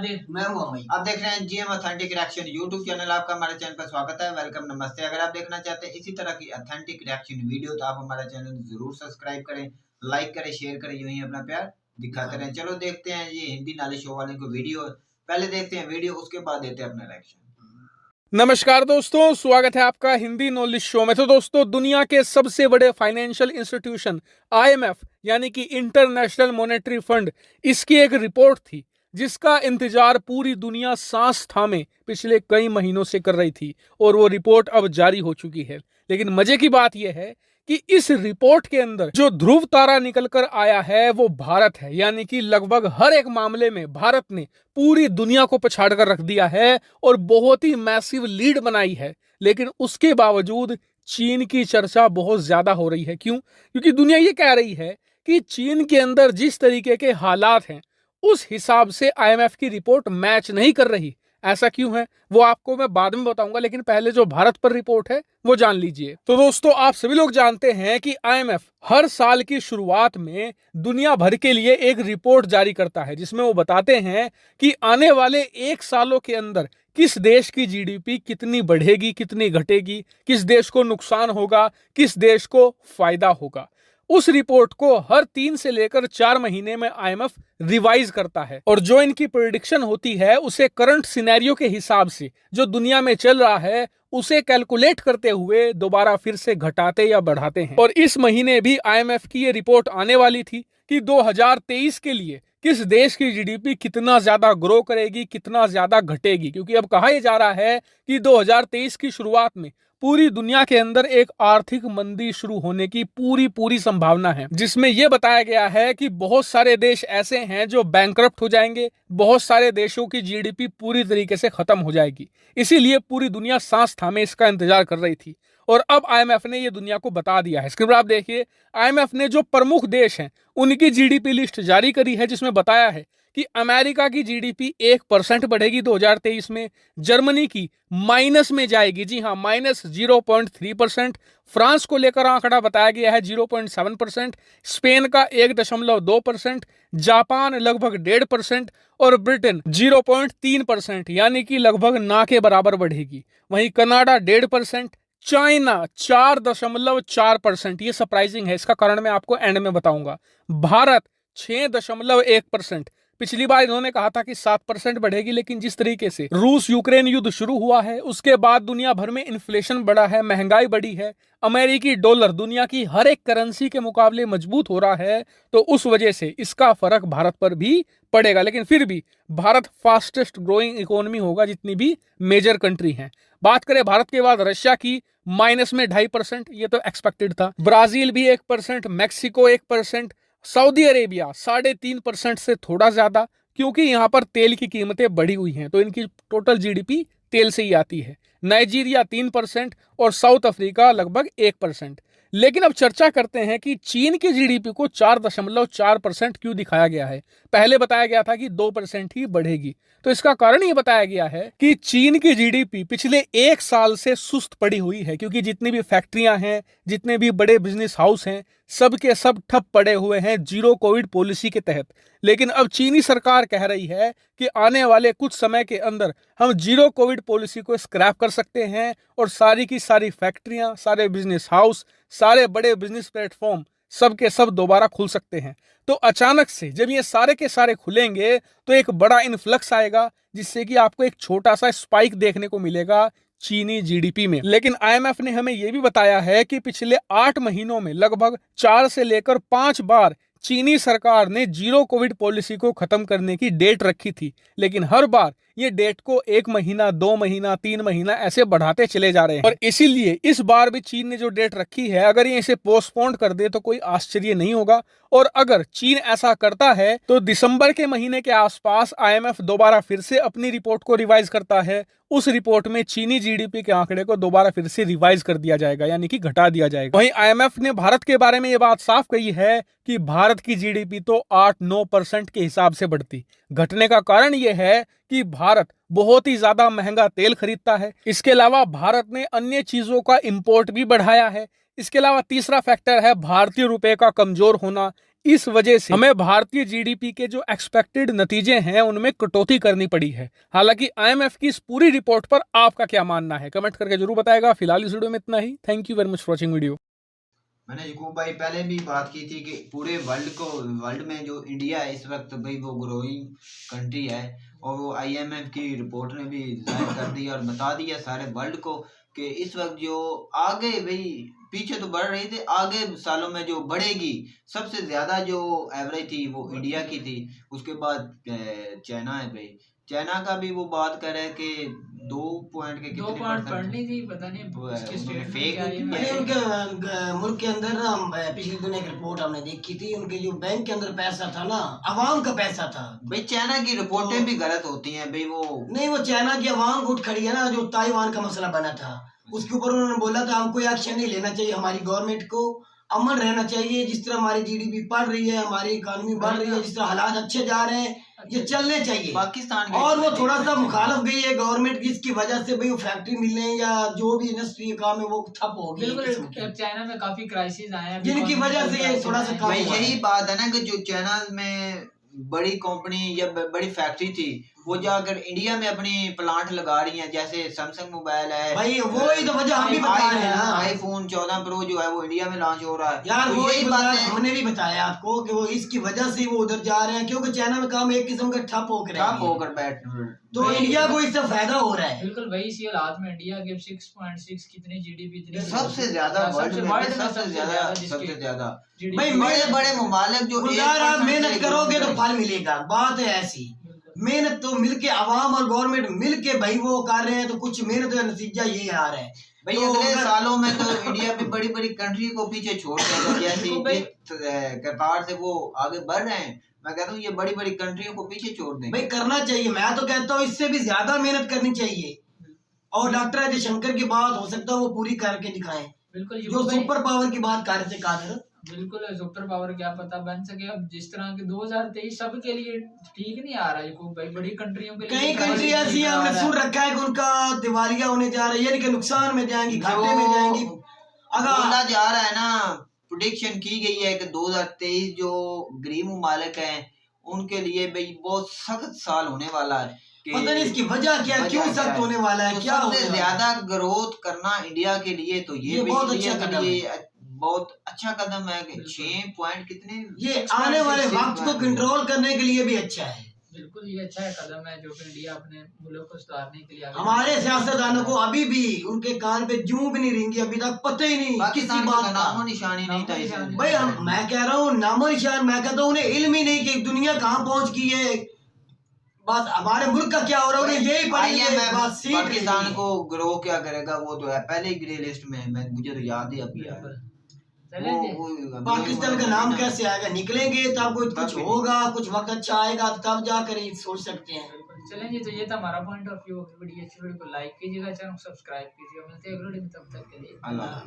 नादिर। मैं मोहम्मद। आप देख रहे हैं GM authentic reaction YouTube channel. आपका हमारे चैनल पर स्वागत है। वेलकम, नमस्ते। अगर आप देखना चाहते हैं इसी तरह की ऑथेंटिक रिएक्शन वीडियो तो आप हमारा चैनल जरूर सब्सक्राइब करें, लाइक करें, शेयर करें, यूं ही अपना प्यार दिखाते रहें। चलो देखते हैं ये हिंदी नॉलेज शो वाले को वीडियो। पहले देखते हैं वीडियो, उसके बाद देते हैं अपना रिएक्शन। नमस्कार दोस्तों, स्वागत है आपका हिंदी नॉलेज शो में। तो दोस्तों, दुनिया के सबसे बड़े फाइनेंशियल इंस्टीट्यूशन आईएमएफ यानी कि इंटरनेशनल मॉनेटरी फंड, इसकी एक रिपोर्ट थी जिसका इंतजार पूरी दुनिया सांस थामे पिछले कई महीनों से कर रही थी और वो रिपोर्ट अब जारी हो चुकी है। लेकिन मजे की बात यह है कि इस रिपोर्ट के अंदर जो ध्रुव तारा निकल कर आया है वो भारत है। यानी कि लगभग हर एक मामले में भारत ने पूरी दुनिया को पछाड़ कर रख दिया है और बहुत ही मैसिव लीड बनाई है। लेकिन उसके बावजूद चीन की चर्चा बहुत ज्यादा हो रही है। क्यों? क्योंकि दुनिया ये कह रही है कि चीन के अंदर जिस तरीके के हालात हैं उस हिसाब से आईएमएफ की रिपोर्ट मैच नहीं कर रही। ऐसा क्यों है वो आपको मैं बाद में बताऊंगा, लेकिन पहले जो भारत पर रिपोर्ट है वो जान लीजिए। तो दोस्तों, आप सभी लोग जानते हैं कि आईएमएफ हर साल की शुरुआत में दुनिया भर के लिए एक रिपोर्ट जारी करता है जिसमें वो बताते हैं कि आने वाले 1 सालों के अंदर किस देश की जीडीपी कितनी बढ़ेगी, कितनी घटेगी, किस देश को नुकसान होगा, किस देश को फायदा होगा। उस रिपोर्ट को हर 3 से लेकर 4 महीने में आईएमएफ रिवाइज करता है और जो इनकी प्रेडिक्शन होती है उसे करंट सिनेरियो के हिसाब से जो दुनिया में चल रहा है उसे कैलकुलेट करते हुए दोबारा फिर से घटाते या बढ़ाते हैं। और इस महीने भी आईएमएफ की ये रिपोर्ट आने वाली थी कि 2023 के लिए किस देश की जीडीपी कितना ज्यादा ग्रो करेगी, कितना ज्यादा घटेगी। क्योंकि अब कहा यह जा रहा है कि 2023 की शुरुआत में पूरी दुनिया के अंदर एक आर्थिक मंदी शुरू होने की पूरी संभावना है, जिसमें यह बताया गया है कि बहुत सारे देश ऐसे हैं जो बैंकरप्ट हो जाएंगे, बहुत सारे देशों की जीडीपी पूरी तरीके से खत्म हो जाएगी। इसीलिए पूरी दुनिया सांस थामे इसका इंतजार कर रही थी और अब आईएमएफ ने ये दुनिया को बता दिया है। स्क्रीन पर आप देखिए, आईएमएफ ने जो प्रमुख देश हैं उनकी जीडीपी लिस्ट जारी करी है जिसमें बताया है कि अमेरिका की जीडीपी 1% बढ़ेगी 2023 में, जर्मनी की माइनस में जाएगी, जी हां, -0.3%। फ्रांस को लेकर आंकड़ा बताया गया है 0.7%, स्पेन का 1.2%, जापान लगभग 1.5% और ब्रिटेन 0.3% यानी कि लगभग ना के बराबर बढ़ेगी। वहीं कनाडा 1.5%, चाइना 4.4%। ये सरप्राइजिंग है, इसका कारण मैं आपको एंड में बताऊंगा। भारत 6.1%। पिछली बार इन्होंने कहा था कि 7% बढ़ेगी, लेकिन जिस तरीके से रूस यूक्रेन युद्ध शुरू हुआ है उसके बाद दुनिया भर में इन्फ्लेशन बढ़ा है, महंगाई बढ़ी है, अमेरिकी डॉलर दुनिया की हर एक करेंसी के मुकाबले मजबूत हो रहा है, तो उस वजह से इसका फर्क भारत पर भी पड़ेगा। लेकिन फिर भी भारत फास्टेस्ट ग्रोइंग इकोनॉमी होगा जितनी भी मेजर कंट्री हैं। बात करें भारत के बाद रशिया की, माइनस में 2.5%, ये तो एक्सपेक्टेड था। ब्राजील भी 1%, मैक्सिको 1%, सऊदी अरेबिया 3.5% से थोड़ा ज्यादा, क्योंकि यहां पर तेल की कीमतें बढ़ी हुई हैं तो इनकी टोटल जीडीपी तेल से ही आती है। नाइजीरिया 3% और साउथ अफ्रीका लगभग 1%। लेकिन अब चर्चा करते हैं कि चीन की जीडीपी को 4.4% क्यों दिखाया गया है। पहले बताया गया था कि 2% ही बढ़ेगी। तो इसका कारण ये बताया गया है कि चीन की जीडीपी पिछले 1 साल से सुस्त पड़ी हुई है, क्योंकि जितनी भी फैक्ट्रियां हैं, जितने भी बड़े बिजनेस हाउस हैं, सब के सब ठप पड़े हुए हैं जीरो कोविड पॉलिसी के तहत। लेकिन अब चीनी सरकार कह रही है कि आने वाले कुछ समय के अंदर हम जीरो कोविड पॉलिसी को स्क्रैप कर सकते हैं और सारी की सारी फैक्ट्रियां, सारे बिजनेस हाउस, सारे बड़े बिजनेस प्लेटफॉर्म सब के सब दोबारा खुल सकते हैं। तो अचानक से जब ये सारे के सारे खुलेंगे तो एक बड़ा इन्फ्लक्स आएगा, जिससे कि आपको एक छोटा सा स्पाइक देखने को मिलेगा चीनी जीडीपी में। लेकिन आईएमएफ ने हमें यह भी बताया है कि पिछले 8 महीनों में लगभग 4 से लेकर 5 बार चीनी सरकार ने जीरो कोविड पॉलिसी को खत्म करने की डेट रखी थी, लेकिन हर बार ये डेट को 1 महीना, 2 महीना, 3 महीना ऐसे बढ़ाते चले जा रहे हैं। और इसीलिए इस बार भी चीन ने जो डेट रखी है, अगर ये इसे पोस्टपोन कर दे तो कोई आश्चर्य नहीं होगा। और अगर चीन ऐसा करता है तो दिसंबर के महीने के आसपास आईएमएफ दोबारा फिर से अपनी रिपोर्ट को रिवाइज करता है। उस रिपोर्ट में चीनी जीडीपी के आंकड़े को दोबारा फिर से रिवाइज कर दिया जाएगा, यानी कि घटा दिया जाएगा। वहीं आईएमएफ ने भारत के बारे में यह बात साफ कही है कि भारत की जीडीपी तो 8-9% के हिसाब से बढ़ती। घटने का कारण यह है कि भारत बहुत ही ज्यादा महंगा तेल खरीदता है। इसके अलावा भारत ने अन्य चीजों का इंपोर्ट भी बढ़ाया है। इसके अलावा तीसरा फैक्टर है भारतीय रुपए का कमजोर होना। इस वजह से हमें भारतीय जीडीपी के जो एक्सपेक्टेड नतीजे हैं उनमें कटौती करनी पड़ी है। हालांकि आईएमएफ की इस पूरी रिपोर्ट पर आपका क्या मानना है, कमेंट करके जरूर बताएगा। फिलहाल इस वीडियो में इतना ही। Thank you very much for watching video. मैंने यकूब भाई पहले भी बात की थी कि पूरे वर्ल्ड में जो इंडिया है इस वक्त भाई वो ग्रोइंग कंट्री है, और वो आईएमएफ की रिपोर्ट ने भी जाहिर कर दिया और बता दिया सारे वर्ल्ड को कि इस वक्त जो आगे भाई पीछे तो बढ़ रही थी, आगे सालों में जो बढ़ेगी सबसे ज्यादा जो एवरेज थी वो इंडिया की थी, उसके बाद चाइना है भाई। चाइना का भी वो बात कर रहे हैं कि 2 पॉइंट के कितने पढ़नी थी, पता नहीं उसके स्टेटमेंट क्या है। मैंने उनके मुल्क के अंदर ना पिछले दिनों एक रिपोर्ट हमने देखी थी, उनके जो बैंक के अंदर पैसा था ना, अवाम का पैसा था भाई। चाइना की रिपोर्टें भी गलत होती हैं भाई। वो नहीं, वो चाइना की अवाम उठ खड़ी है ना, जो ताइवान का मसला बना था उसके ऊपर उन्होंने बोला था हमको एक्शन नहीं लेना चाहिए, हमारी गवर्नमेंट को अमन रहना चाहिए। जिस तरह हमारी जीडीपी बढ़ रही है, हमारी इकोनॉमी बढ़ रही है, जिस तरह हालात अच्छे जा रहे हैं, ये चलने चाहिए पाकिस्तान और वो थोड़ा सा मुखालफ गई है गवर्नमेंट की, इसकी वजह से भाई वो फैक्ट्री मिलने या जो भी इंडस्ट्री काम है वो ठप हो गई। बिल्कुल चाइना में काफी क्राइसिस आए हैं जिनकी वजह से ये थोड़ा सा भाई यही बात है ना कि जो चाइना में बड़ी कंपनी या बड़ी फैक्ट्री थी वो जाकर इंडिया में अपनी प्लांट लगा रही हैं, जैसे सैमसंग मोबाइल है भाई, वो ही तो वजह हम भी बता रहे हैं ना। आईफोन 14 प्रो जो है वो इंडिया में लॉन्च हो रहा है यार, तो वो यही बात है। हमने भी बताया आपको कि वो इसकी वजह से वो उधर जा रहे हैं, क्योंकि चाइना में काम एक किस्म का ठप होकर बैठ तो इंडिया को इससे फायदा हो रहा है। बिल्कुल भाई, इसी हालात में इंडिया के 6.6 कितनी जीडीपी, इतनी सबसे ज्यादा सबसे ज्यादा भाई बड़े बड़े ममालिक जो आप मेहनत करोगे तो फल मिलेगा। बात है ऐसी, मेहनत तो मिलके अवाम और गवर्नमेंट मिलके भाई वो कर रहे हैं, तो कुछ मेहनत का नतीजा ये आ रहा है भाई। तो अगले सालों में तो इंडिया भी बड़ी बड़ी कंट्री को पीछे छोड़ देगा, जैसे कतार से वो आगे बढ़ रहे हैं। मैं कहता हूँ ये बड़ी बड़ी कंट्रियों को पीछे छोड़ दें भाई, करना चाहिए। मैं तो कहता हूँ इससे भी ज्यादा मेहनत करनी चाहिए, और डॉक्टर अजय शंकर की बात हो सकता है वो पूरी करके दिखाएं। बिल्कुल, जो सुपर पावर की बात कर रहे थे कादर, बिल्कुल सुपर पावर क्या पता बन सके। अब जिस तरह के 2023 सबके लिए ठीक नहीं आ रहा है भाई, बड़ी कंट्रियों के लिए कई कंट्री ऐसी है हमने सुन रखा है कि उनका दिवालिया होने जा रहा है, यानी कि नुकसान में जाएंगी, घाटे में जाएंगी। अगर बोला जा रहा है ना, प्रेडिक्शन की गई है कि 2023 जो गरीब ममालिक हैं उनके लिए भाई बहुत सख्त साल होने वाला है। पता नहीं इसकी वजह क्या, क्यों सख्त होने वाला है, तो क्या सबसे ज्यादा ग्रोथ करना इंडिया के लिए तो ये बहुत अच्छा कदम है, बहुत अच्छा कदम है कि 6 पॉइंट कितने ये आने वाले वक्त को कंट्रोल करने के लिए भी अच्छा है। बिल्कुल, ये अच्छा है कदम है जो कि इंडिया अपने मुल्क को सुधारने के लिए। हमारे सियासतदानों को अभी भी उनके कान पे जूं भी नहीं रिंगी, अभी तक पता ही नहीं किसी बात का नामो निशानी नहीं था इसे। भाई मैं कह रहा हूँ नामो निशान, मैं कहता हूँ उन्हें इल्म ही नहीं कि दुनिया कहाँ पहुँच गई है, बस हमारे मुल्क का क्या हो रहा है उन्हें यही पड़ी है। पाकिस्तान को ग्रो क्या करेगा वो तो है पहले ही ग्रे लिस्ट में, मुझे तो याद है अभी यार। पाकिस्तान का नाम कैसे आएगा, निकलेंगे तब कुछ होगा, कुछ वक्त अच्छा आएगा तब जाकर सोच सकते हैं। चलेंगे, तो ये था हमारा पॉइंट ऑफ व्यू। वीडियो अच्छी वीडियो को लाइक कीजिएगा, चैनल को सब्सक्राइब कीजिएगा। मिलते हैं अगले वीडियो में, तब तक के लिए अल्लाह।